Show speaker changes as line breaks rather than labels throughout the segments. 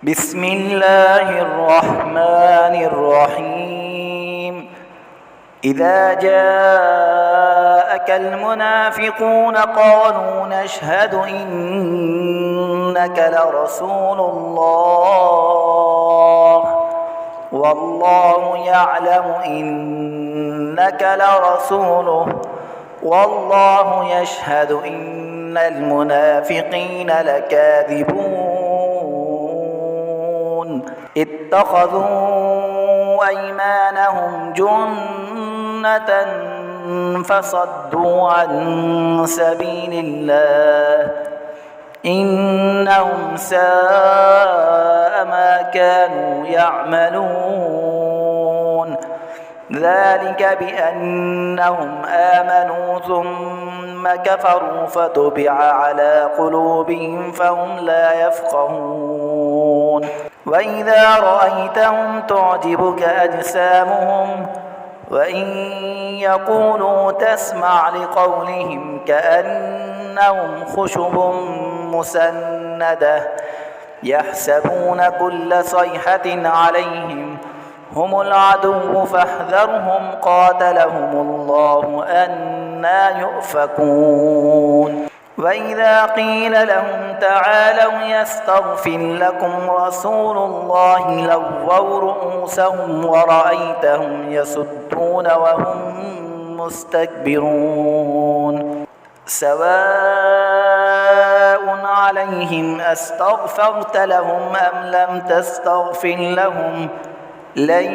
بسم الله الرحمن الرحيم إذا جاءك المنافقون قالوا نشهد إنك لرسول الله والله يعلم إنك لرسوله والله يشهد إن المنافقين لكاذبون اتخذوا أيمانهم جنة فصدوا عن سبيل الله إنهم ساء ما كانوا يعملون ذلك بأنهم آمنوا ثم كفروا فتبع على قلوبهم فهم لا يفقهون وإذا رأيتهم تعجبك أجسامهم وإن يقولوا تسمع لقولهم كأنهم خشب مسندة يحسبون كل صيحة عليهم هم العدو فاحذرهم قاتلهم الله أنى يؤفكون وإذا قيل لهم تعالوا يستغفر لكم رسول الله لووا رؤوسهم ورأيتهم يصدون وهم مستكبرون سواء عليهم أستغفرت لهم أم لم تستغفر لهم لن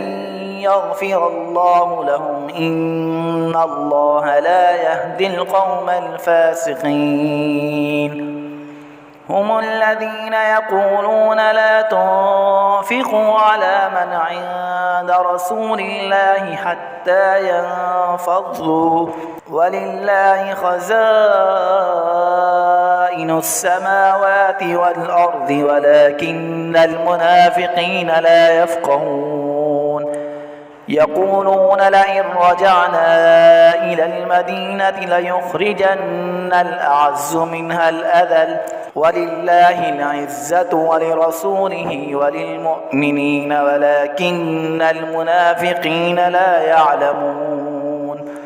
يغفر الله لهم إن الله لا يهدي القوم الفاسقين هم الذين يقولون لا تنفقوا على من عند رسول الله حتى ينفضوا ولله خزائن السماوات والأرض ولكن المنافقين لا يفقهون يقولون لئن رجعنا إلى المدينة ليخرجن الأعز منها الأذل ولله العزة ولرسوله وللمؤمنين ولكن المنافقين لا يعلمون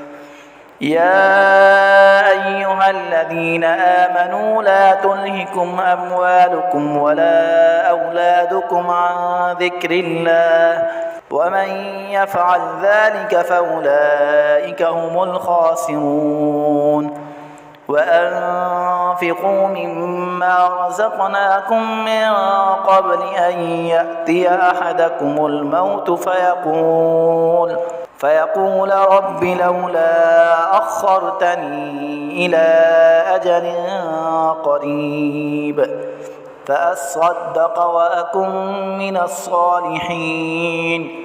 يا أيها الذين آمنوا لا تلهكم أموالكم ولا أولادكم عن ذكر الله ومن يفعل ذلك فأولئك هم الخاسرون وأنفقوا مما رزقناكم من قبل أن يأتي أحدكم الموت فيقول رب لولا أخرتني إلى أجل قريب فأصدق وأكن من الصالحين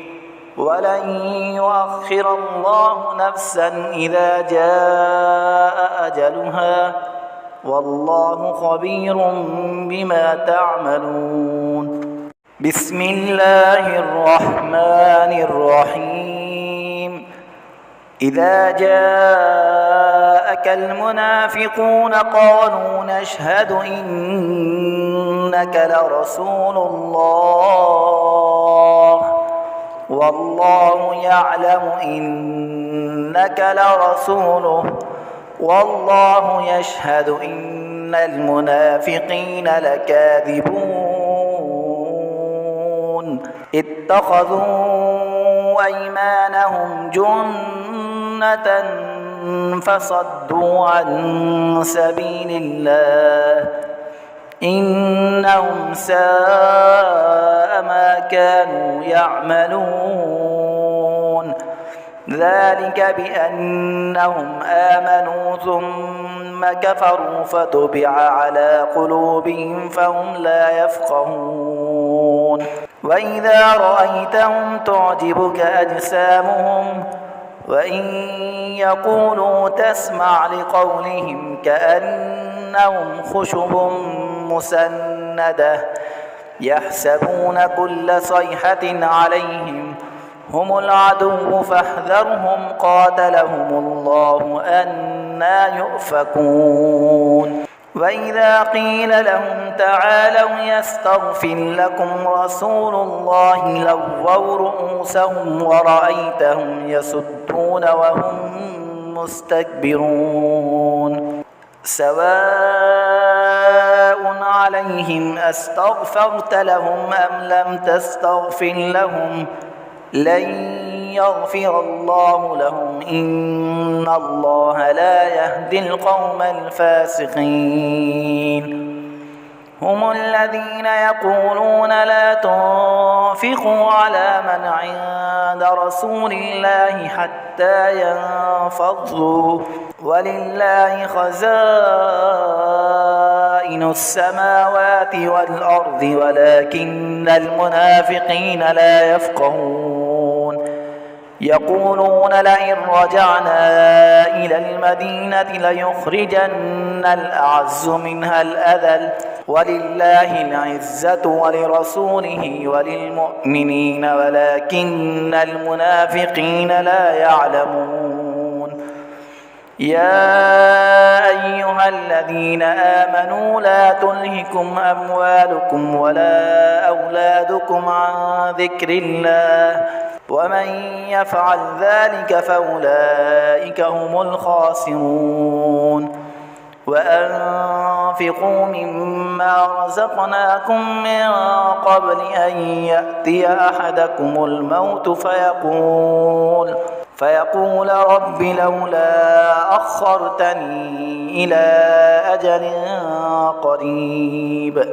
ولن يؤخر الله نفسا إذا جاء أجلها والله خبير بما تعملون بسم الله الرحمن الرحيم إذا جاءك المنافقون قالوا نشهد إنك لرسول الله والله يعلم إنك لرسوله والله يشهد إن المنافقين لكاذبون اتخذوا أيمانهم جنة فصدوا عن سبيل الله إنهم ساء ما كانوا يعملون ذلك بأنهم آمنوا ثم كفروا فتبع على قلوبهم فهم لا يفقهون وإذا رأيتهم تعجبك أجسامهم وإن يقولوا تسمع لقولهم كأنهم خشب مسندة يحسبون كل صيحة عليهم هم العدو فاحذرهم قاتلهم الله أنى يؤفكون وإذا قيل لهم تعالوا يستغفر لكم رسول الله لووا رؤوسهم ورأيتهم يصدون وهم مستكبرون سواء عليهم أستغفرت لهم أم لم تستغفر لهم لن يغفر الله لهم إن الله لا يهدي القوم الفاسقين هم الذين يقولون لا تنفقوا على من عند رسول الله حتى ينفضوا ولله خزائن السماوات والأرض ولكن المنافقين لا يفقهون يقولون لئن رجعنا إلى المدينة ليخرجن الأعز منها الأذل ولله العزة ولرسوله وللمؤمنين ولكن المنافقين لا يعلمون يا أيها الذين آمنوا لا تلهكم أموالكم ولا أولادكم عن ذكر الله ومن يفعل ذلك فأولئك هم الخاسرون وأنفقوا مما رزقناكم من قبل أن يأتي أحدكم الموت فيقول رب لولا أخرتني إلى أجل قريب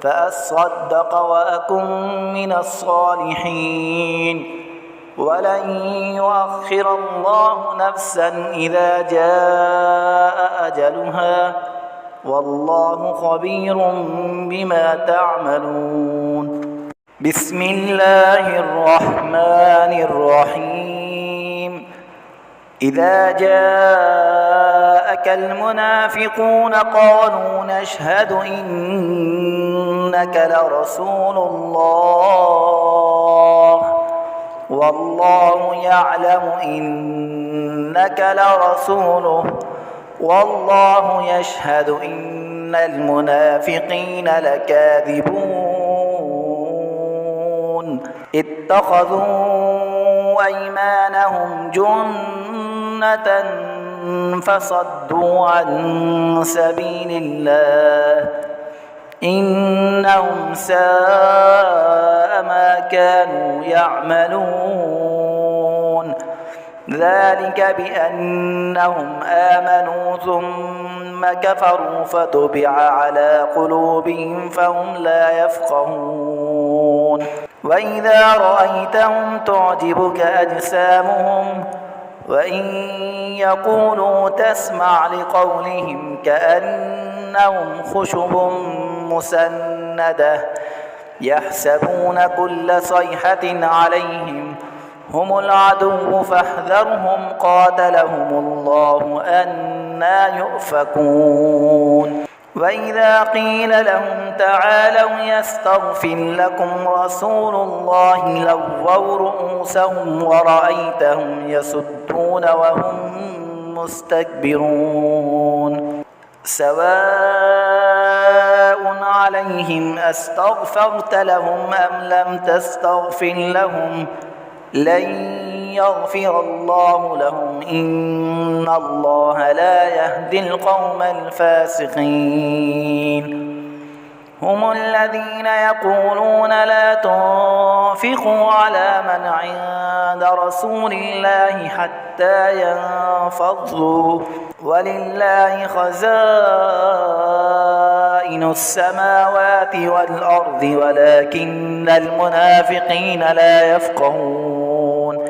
فأصدق وأكن من الصالحين ولن يؤخر الله نفسا إذا جاء أجلها والله خبير بما تعملون بسم الله الرحمن الرحيم إذا جاءك المنافقون قالوا نشهد إنك لرسول الله والله يعلم إنك لرسوله والله يشهد إن المنافقين لكاذبون اتخذوا أيمانهم جنة فصدوا عن سبيل الله إنهم ساء ما كانوا يعملون ذلك بأنهم آمنوا ثم كفروا فتبع على قلوبهم فهم لا يفقهون وإذا رأيتهم تعجبك أجسامهم وإن يقولوا تسمع لقولهم كأنهم خشب مسندة يحسبون كل صيحة عليهم هم العدو فاحذرهم قاتلهم الله أنى يؤفكون وإذا قيل لهم تعالوا يستغفر لكم رسول الله لووا رؤوسهم ورأيتهم يصدون وهم مستكبرون سواء عليهم أستغفرت لهم أم لم تستغفر لهم لن يغفر الله لهم إن الله لا يهدي القوم الفاسقين هم الذين يقولون لا تنفقوا على من عند رسول الله حتى ينفضوا ولله خزائن السماوات والأرض ولكن المنافقين لا يفقهون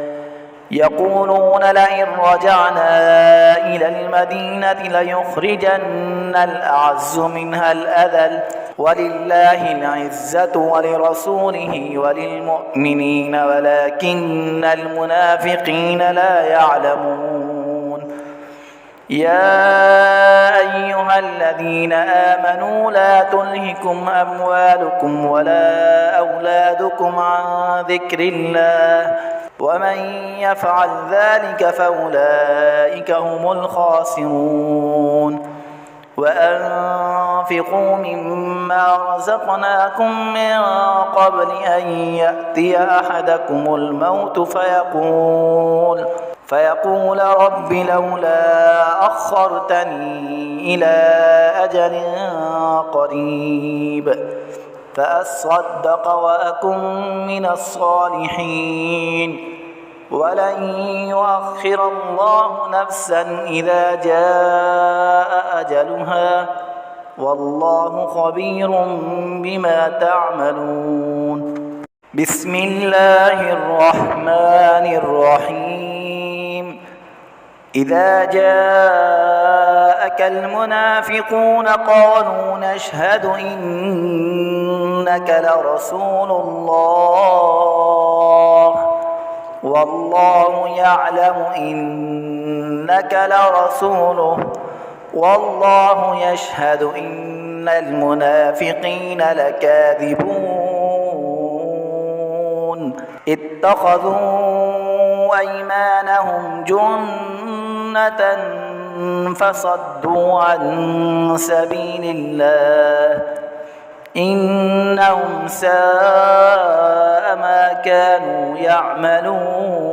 يقولون لئن رجعنا إلى المدينة ليخرجن الأعز منها الأذل ولله العزة ولرسوله وللمؤمنين ولكن المنافقين لا يعلمون يا أيها الذين آمنوا لا تلهكم أموالكم ولا أولادكم عن ذكر الله ومن يفعل ذلك فأولئك هم الخاسرون وأنفقوا مما رزقناكم من قبل أن يأتي أحدكم الموت فيقول رب لولا أخرتني إلى أجل قريب فأصدق وأكن من الصالحين ولن يؤخر الله نفسا إذا جاء أجلها والله خبير بما تعملون. بسم الله الرحمن الرحيم. إذا جاءك المنافقون قالوا نشهد إنك لرسول الله والله يعلم إنك لرسوله والله يشهد إن المنافقين لكاذبون. اتخذوا أيمانهم جنة فصدوا عن سبيل الله إنهم ساء ما كانوا يعملون.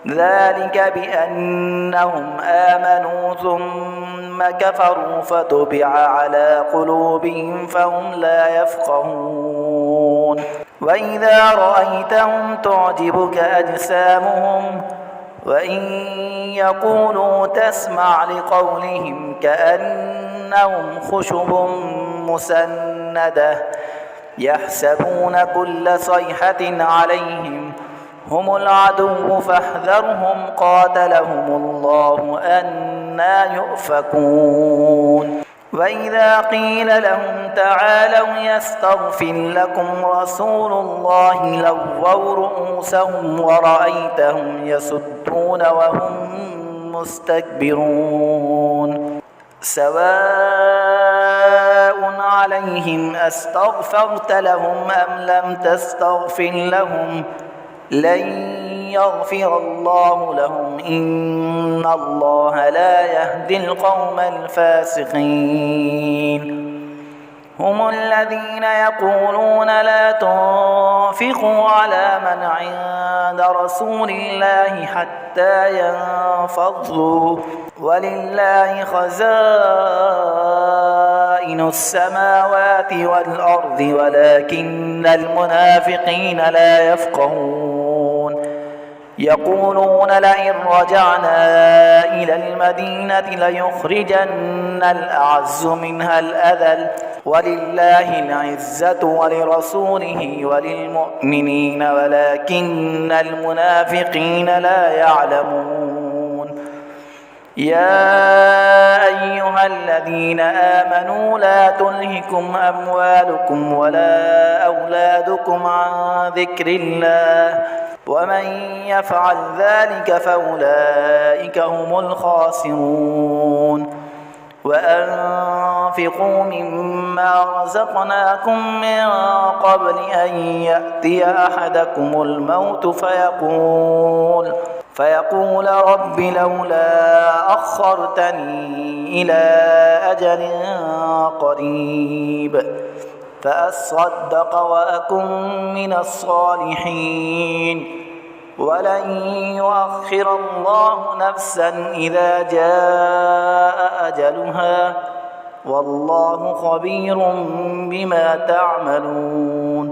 ذلك بأنهم آمنوا ثم كفروا فتبع على قلوبهم فهم لا يفقهون. وإذا رأيتهم تعجبك أجسامهم وإن يقولوا تسمع لقولهم كأنهم خشب مسندة يحسبون كل صيحة عليهم هم العدو فاحذرهم قاتلهم الله أنى يؤفكون. وإذا قيل لهم تعالوا يستغفر لكم رسول الله لووا رؤوسهم ورأيتهم يصدون وهم مستكبرون. سواء عليهم أستغفرت لهم أم لم تستغفر لهم لن يغفر الله لهم إن الله لا يهدي القوم الفاسقين. هم الذين يقولون لا تنفقوا على من عند رسول الله حتى ينفضوا ولله خزائن السماوات والأرض ولكن المنافقين لا يفقهون. يقولون لئن رجعنا إلى المدينة ليخرجن الأعز منها الأذل ولله العزة ولرسوله وللمؤمنين ولكن المنافقين لا يعلمون. يا أيها الذين آمنوا لا تلهكم أموالكم ولا أولادكم عن ذكر الله ومن يفعل ذلك فأولئك هم الخاسرون. وأنفقوا مما رزقناكم من قبل أن يأتي أحدكم الموت فيقول رب لولا أخرتني إلى أجل قريب فأصدق وأكن من الصالحين ولن يؤخر الله نفسا إذا جاء أجلها والله خبير بما تعملون.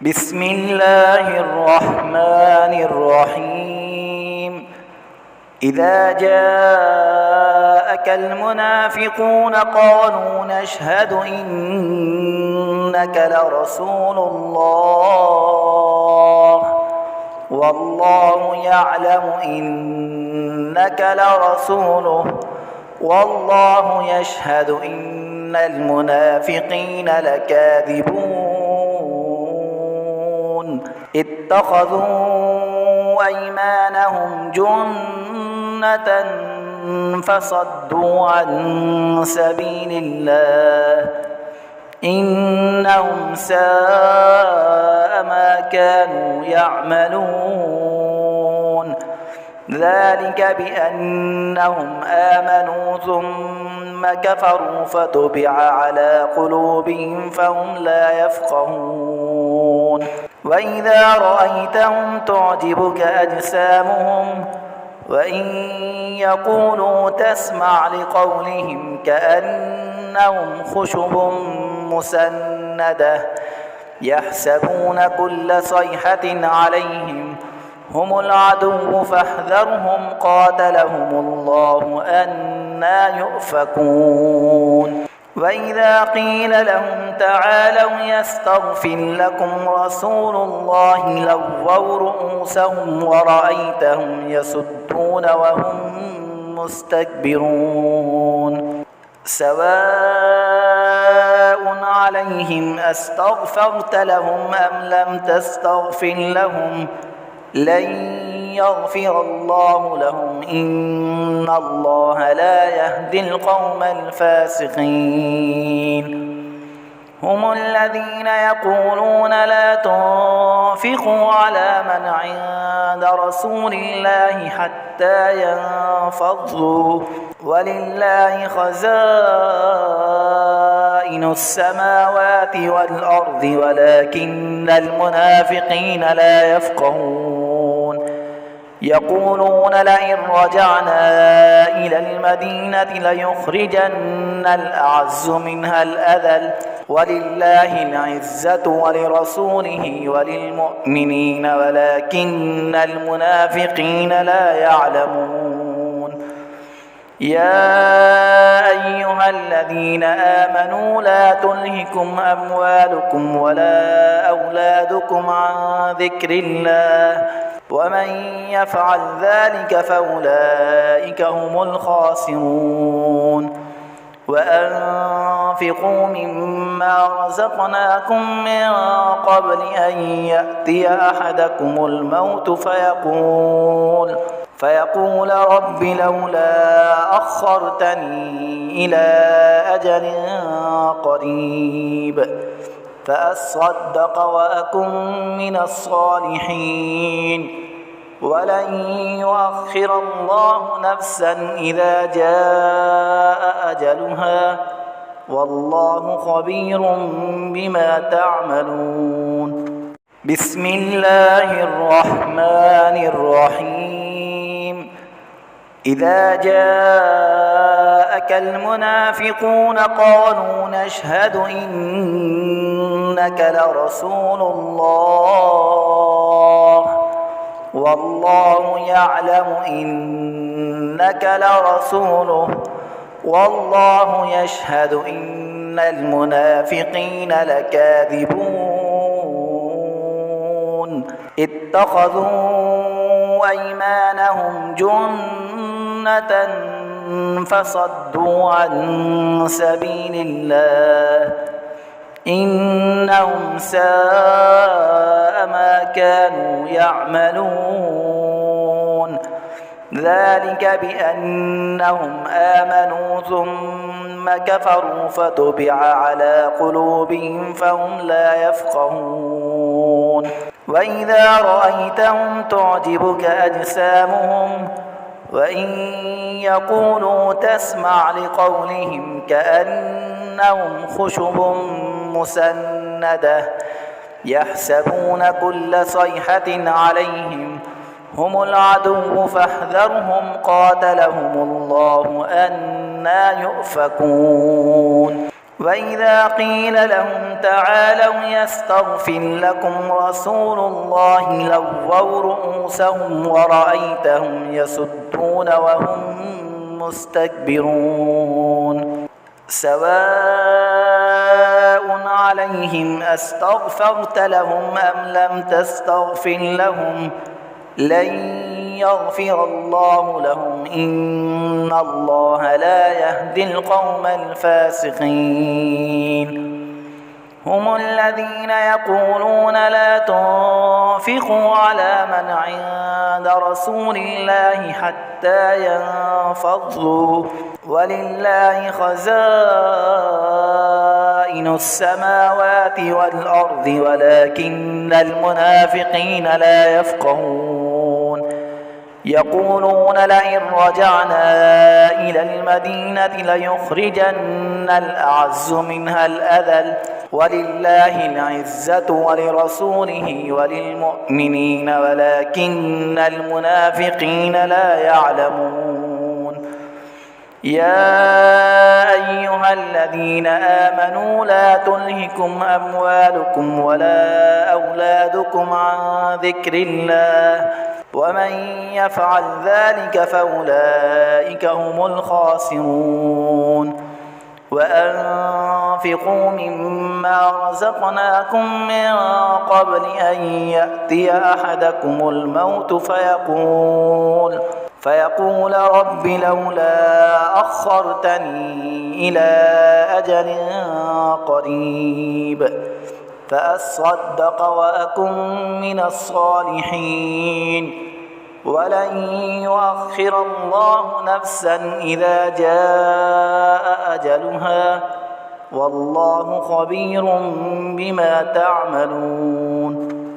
بسم الله الرحمن الرحيم. إذا جاءك المنافقون قالوا نشهد إنك لرسول الله والله يعلم إنك لرسوله والله يشهد إن المنافقين لكاذبون. اتخذوا أيمانهم جنة فصدوا عن سبيل الله إنهم ساء ما كانوا يعملون. ذلك بأنهم آمنوا ثم كفروا فتبع على قلوبهم فهم لا يفقهون وإذا رأيتهم تعجبك أجسامهم وإن يقولوا تسمع لقولهم كأنهم خشب مسندة يحسبون كل صيحة عليهم هم العدو فاحذرهم قاتلهم الله أنى يؤفكون وإذا قيل لهم تعالوا يستغفر لكم رسول الله لووا رؤوسهم ورأيتهم يصدون وهم مستكبرون سواء عليهم أستغفرت لهم أم لم تستغفر لهم لن يغفر الله لهم إن الله لا يهدي القوم الفاسقين هم الذين يقولون لا تنفقوا على من عند رسول الله حتى ينفضوا ولله خزائن السماوات والأرض ولكن المنافقين لا يفقهون يقولون لئن رجعنا إلى المدينة ليخرجن الأعز منها الأذل ولله العزة ولرسوله وللمؤمنين ولكن المنافقين لا يعلمون يا أيها الذين آمنوا لا تلهكم أموالكم ولا أولادكم عن ذكر الله ومن يفعل ذلك فأولئك هم الخاسرون وأنفقوا مما رزقناكم من قبل أن يأتي أحدكم الموت فيقول رب لولا أخرتني إلى أجل قريب فأصدق وأكن من الصالحين ولن يؤخر الله نفسا إذا جاء أجلها والله خبير بما تعملون بسم الله الرحمن الرحيم إذا جاءك المنافقون قالوا نشهد إنك لرسول الله والله يعلم إنك لرسوله والله يشهد إن المنافقين لكاذبون اتخذوا أيمانهم جنة فصدوا عن سبيل الله إنهم ساء ما كانوا يعملون ذلك بأنهم آمنوا ثم كفروا فتبع على قلوبهم فهم لا يفقهون وإذا رأيتهم تعجبك أجسامهم وإن يقولوا تسمع لقولهم كأنهم خشب مسندة يحسبون كل صيحة عليهم هم العدو فاحذرهم قاتلهم الله أنى يؤفكون وإذا قيل لهم تعالوا يستغفر لكم رسول الله لووا رؤوسهم ورأيتهم يصدون وهم مستكبرون سواء عليهم أستغفرت لهم أم لم تستغفر لهم لن يغفر الله لهم إن الله لا يهدي القوم الفاسقين هم الذين يقولون لا تنفقوا على من عند رسول الله حتى ينفضوا ولله خزائن السماوات والأرض ولكن المنافقين لا يفقهون يقولون لئن رجعنا إلى المدينة ليخرجن الأعز منها الأذل ولله العزة ولرسوله وللمؤمنين ولكن المنافقين لا يعلمون. يا أيها الذين آمنوا لا تلهكم أموالكم ولا أولادكم عن ذكر الله ومن يفعل ذلك فأولئك هم الخاسرون. وأنفقوا مما رزقناكم من قبل أن يأتي أحدكم الموت فيقول رب لولا أخرتني إلى أجل قريب فأصدق وأكن من الصالحين ولن يؤخر الله نفسا إذا جاء أجلها والله خبير بما تعملون.